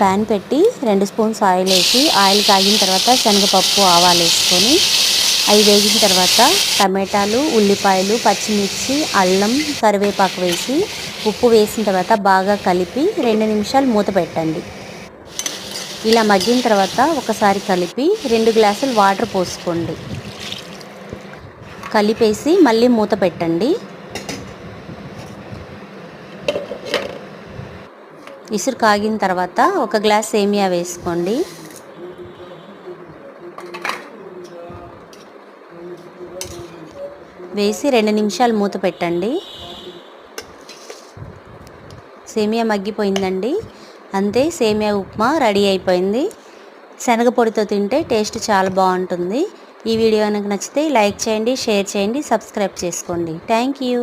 Pan పెట్టి 2 spoons oil వేసి oil కాగిన తర్వాత శనగపప్పు ఆవాలు వేసుకొని అవి వేగిన తర్వాత టమాటాలు ఉల్లిపాయలు పచ్చిమిర్చి అల్లం కరివేపాకు వేసి ఉప్పు వేసిన తర్వాత బాగా కలిపి 2 నిమిషాలు మూత పెట్టండి. ఇలా మగ్గిన తర్వాత ఒకసారి కలిపి 2 గ్లాసులు వాటర్ పోసుకోండి. కలిపేసి మళ్ళీ మూత పెట్టండి. ఇసురు కాగిన తర్వాత 1 గ్లాస్ సేమియా వేసుకోండి. వేసి 2 నిమిషాలు మూత పెట్టండి. సేమియా మగ్గిపోయిందండి. అంతే, సేమియా ఉప్మా రెడీ అయిపోయింది. శనగపొడితో తింటే టేస్ట్ చాలా బాగుంటుంది. ఈ వీడియో కనుక నచ్చితే లైక్ చేయండి, షేర్ చేయండి, సబ్స్క్రైబ్ చేసుకోండి. Thank you.